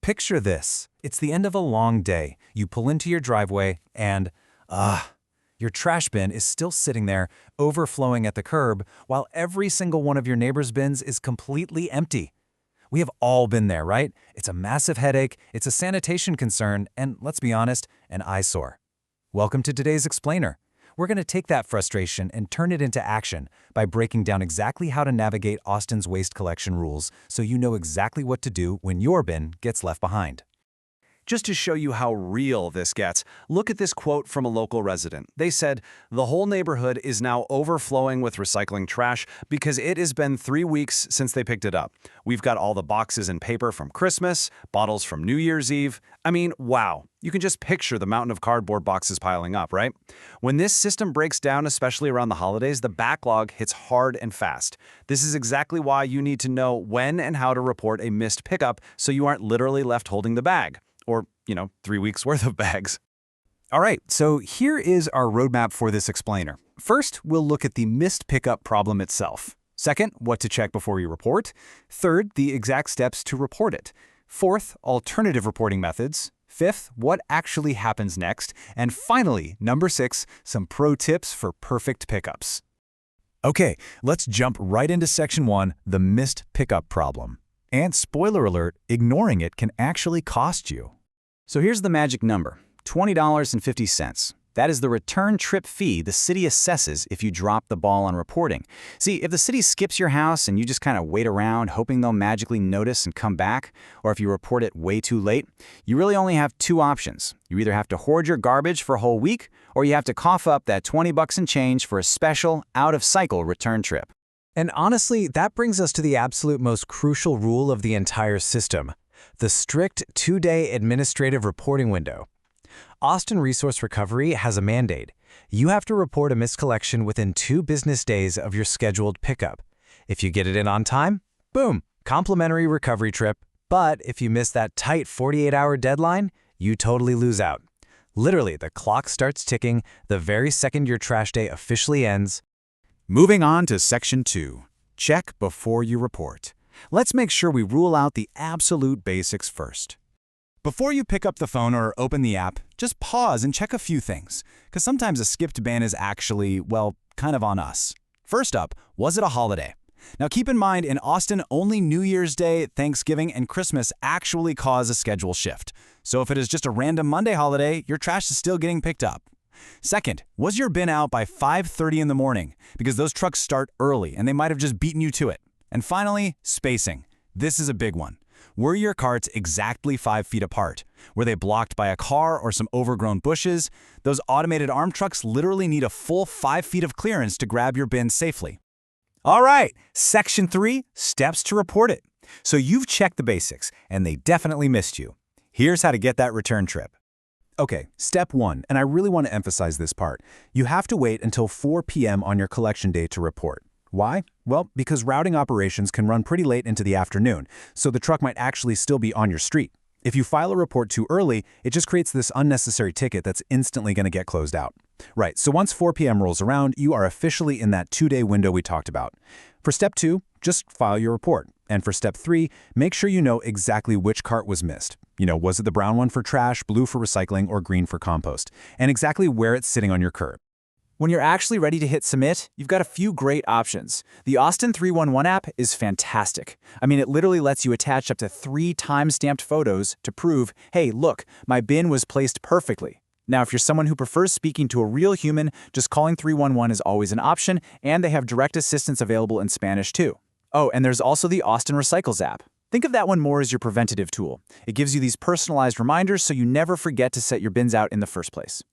Picture this. It's the end of a long day. You pull into your driveway and, your trash bin is still sitting there, overflowing at the curb, while every single one of your neighbor's bins is completely empty. We have all been there, right? It's a massive headache, it's a sanitation concern, and let's be honest, an eyesore. Welcome to today's Explainer. We're going to take that frustration and turn it into action by breaking down exactly how to navigate Austin's waste collection rules so you know exactly what to do when your bin gets left behind. Just to show you how real this gets, look at this quote from a local resident. They said, "The whole neighborhood is now overflowing with recycling trash because it has been 3 weeks since they picked it up. We've got all the boxes and paper from Christmas, bottles from New Year's Eve. I mean, wow. You can just picture the mountain of cardboard boxes piling up, right? When this system breaks down, especially around the holidays, the backlog hits hard and fast. This is exactly why you need to know when and how to report a missed pickup so you aren't literally left holding the bag. Or, 3 weeks worth of bags." All right, so here is our roadmap for this explainer. First, we'll look at the missed pickup problem itself. Second, what to check before you report. Third, the exact steps to report it. Fourth, alternative reporting methods. Fifth, what actually happens next. And finally, number 6, some pro tips for perfect pickups. Okay, let's jump right into section 1, the missed pickup problem. And spoiler alert, ignoring it can actually cost you. So here's the magic number, $20.50. That is the return trip fee the city assesses if you drop the ball on reporting. See, if the city skips your house and you just kind of wait around hoping they'll magically notice and come back, or if you report it way too late, you really only have 2 options. You either have to hoard your garbage for a whole week, or you have to cough up that $20 and change for a special, out-of-cycle return trip. And honestly, that brings us to the absolute most crucial rule of the entire system, the strict 2-day administrative reporting window. Austin Resource Recovery has a mandate. You have to report a missed collection within 2 business days of your scheduled pickup. If you get it in on time, boom, complimentary recovery trip. But if you miss that tight 48-hour deadline, you totally lose out. Literally, the clock starts ticking the very second your trash day officially ends. Moving on to section 2, check before you report. Let's make sure we rule out the absolute basics first. Before you pick up the phone or open the app, just pause and check a few things, because sometimes a skipped bin is actually, well, kind of on us. First up, was it a holiday? Now keep in mind, in Austin, only New Year's Day, Thanksgiving, and Christmas actually cause a schedule shift. So if it is just a random Monday holiday, your trash is still getting picked up. Second, was your bin out by 5:30 in the morning? Because those trucks start early and they might have just beaten you to it. And finally, spacing. This is a big one. Were your carts exactly 5 feet apart? Were they blocked by a car or some overgrown bushes? Those automated arm trucks literally need a full 5 feet of clearance to grab your bin safely. All right, section 3, steps to report it. So you've checked the basics, and they definitely missed you. Here's how to get that return trip. Okay, step 1, and I really want to emphasize this part. You have to wait until 4 p.m. on your collection day to report. Why? Well, because routing operations can run pretty late into the afternoon, so the truck might actually still be on your street. If you file a report too early, it just creates this unnecessary ticket that's instantly going to get closed out. Right, so once 4 p.m. rolls around, you are officially in that 2-day window we talked about. For step 2, just file your report. And for step 3, make sure you know exactly which cart was missed. Was it the brown one for trash, blue for recycling, or green for compost? And exactly where it's sitting on your curb. When you're actually ready to hit submit, you've got a few great options. The Austin 311 app is fantastic. I mean, it literally lets you attach up to 3 time-stamped photos to prove, hey, look, my bin was placed perfectly. Now, if you're someone who prefers speaking to a real human, just calling 311 is always an option, and they have direct assistance available in Spanish too. Oh, and there's also the Austin Recycles app. Think of that one more as your preventative tool. It gives you these personalized reminders so you never forget to set your bins out in the first place.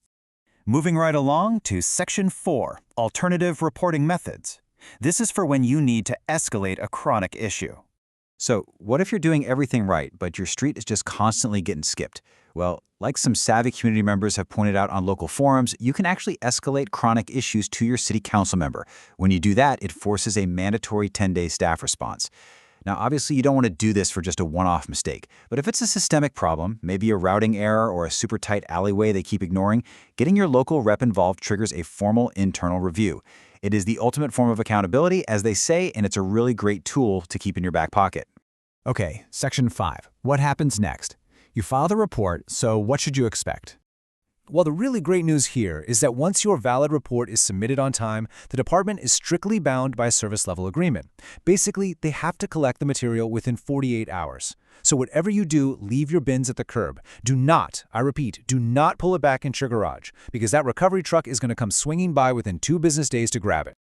Moving right along to section 4, alternative reporting methods. This is for when you need to escalate a chronic issue. So, what if you're doing everything right, but your street is just constantly getting skipped? Well, like some savvy community members have pointed out on local forums, you can actually escalate chronic issues to your city council member. When you do that, it forces a mandatory 10-day staff response. Now, obviously, you don't want to do this for just a one-off mistake, but if it's a systemic problem, maybe a routing error or a super tight alleyway they keep ignoring, getting your local rep involved triggers a formal internal review. It is the ultimate form of accountability, as they say, and it's a really great tool to keep in your back pocket. Okay, section 5. What happens next? You file the report, so what should you expect? Well, the really great news here is that once your valid report is submitted on time, the department is strictly bound by a service level agreement. Basically, they have to collect the material within 48 hours. So whatever you do, leave your bins at the curb. Do not, I repeat, do not pull it back into your garage, because that recovery truck is going to come swinging by within 2 business days to grab it.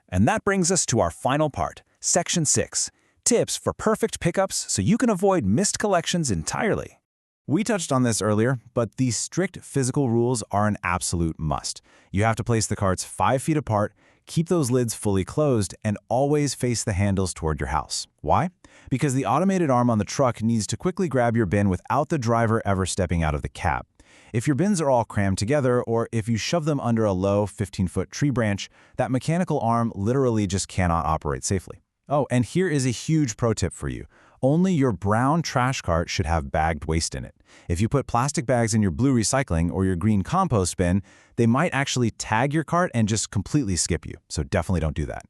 And that brings us to our final part, Section 6, Tips for Perfect Pickups so you can avoid missed collections entirely. We touched on this earlier, but these strict physical rules are an absolute must. You have to place the carts 5 feet apart, keep those lids fully closed, and always face the handles toward your house. Why? Because the automated arm on the truck needs to quickly grab your bin without the driver ever stepping out of the cab. If your bins are all crammed together, or if you shove them under a low 15-foot tree branch, that mechanical arm literally just cannot operate safely. Oh, and here is a huge pro tip for you. Only your brown trash cart should have bagged waste in it. If you put plastic bags in your blue recycling or your green compost bin, they might actually tag your cart and just completely skip you, so definitely don't do that.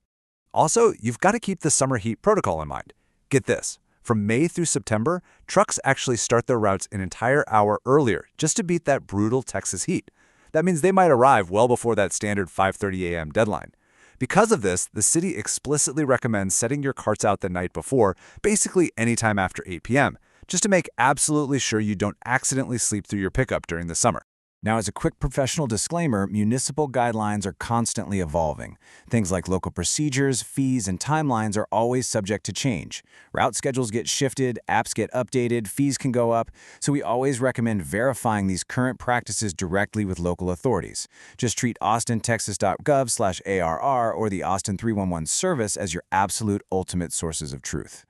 Also, you've got to keep the summer heat protocol in mind. Get this, from May through September, trucks actually start their routes an entire hour earlier just to beat that brutal Texas heat. That means they might arrive well before that standard 5:30 a.m. deadline. Because of this, the city explicitly recommends setting your carts out the night before, basically anytime after 8 p.m., just to make absolutely sure you don't accidentally sleep through your pickup during the summer. Now, as a quick professional disclaimer, municipal guidelines are constantly evolving. Things like local procedures, fees, and timelines are always subject to change. Route schedules get shifted, apps get updated, fees can go up, so we always recommend verifying these current practices directly with local authorities. Just treat austintexas.gov/ARR or the Austin 311 service as your absolute ultimate sources of truth.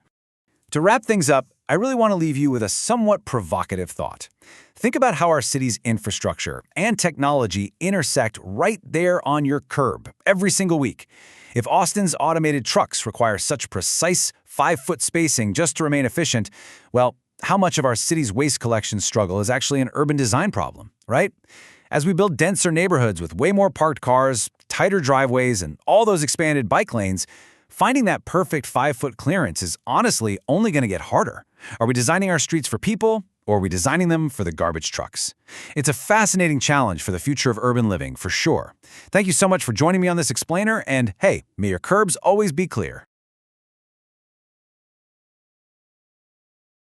To wrap things up, I really want to leave you with a somewhat provocative thought. Think about how our city's infrastructure and technology intersect right there on your curb every single week. If Austin's automated trucks require such precise 5-foot spacing just to remain efficient, well, how much of our city's waste collection struggle is actually an urban design problem, right? As we build denser neighborhoods with way more parked cars, tighter driveways, and all those expanded bike lanes, finding that perfect 5-foot clearance is honestly only going to get harder. Are we designing our streets for people, or are we designing them for the garbage trucks? It's a fascinating challenge for the future of urban living, for sure. Thank you so much for joining me on this explainer, and hey, may your curbs always be clear.